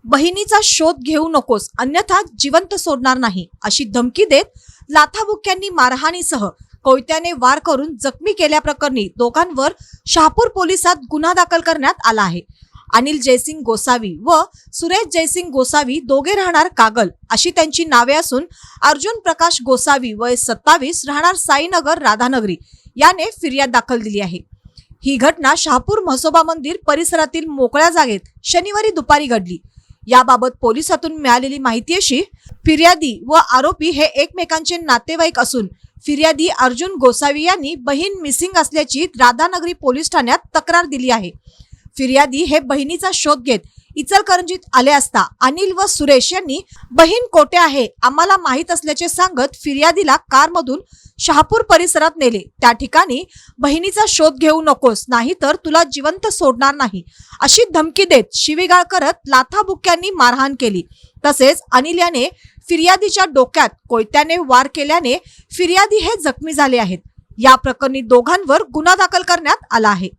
बहिणीचा शोध घेऊ नकोस अन्यथा जिवंत सोडणार नाही अशी धमकी देत लाथाबुक्क्यांनी मारहाणीसह कोयत्याने वार करून जखमी केल्याप्रकरणी दोघांवर शहापूर पोलिसात गुन्हा दाखल करण्यात आला आहे। अनिल जयसिंग गोसावी व सुरेश जयसिंग गोसावी दोघे राहणार कागल अशी त्यांची नावे असून अर्जुन प्रकाश गोसावी वय 27 राहणार साईनगर राधानगरी याने फिर्याद दाखल दिली आहे। ही घटना शहापूर म्हसोबा मंदिर परिसरातील मोकळ्या जागेत शनिवारी दुपारी घडली। याबाबत पोलिसातून मिळालेली माहिती अशी, फिर्यादी व आरोपी हे एकमेकांचे नातेवाईक असून फिर्यादी अर्जुन गोसावी यांनी बहीण मिसिंग असल्याची राधानगरी पोलीस ठाण्यात तक्रार दिली आहे। फिर्यादी हे बहिणीचा शोध घेत इचलकरंजीत आले असता अनिल व सुरेश यांनी बहीण कोठे आहे आम्हाला माहित असल्याचे सांगत फिर्यादीला कारमधून शहापूर परिसरात नेले। त्या ठिकाणी बहिणीचा शोध घेऊ नकोस नाहीतर तुला जिवंत सोडणार नाही अशी धमकी देत शिवीगाळ करत लाथाबुक्क्यांनी मारहाण केली। तसेच अनिल याने फिर्यादीच्या डोक्यात कोयत्याने वार केल्याने फिर्यादी हे जखमी झाले आहेत। या प्रकरणी दोघांवर गुन्हा दाखल करण्यात आला आहे।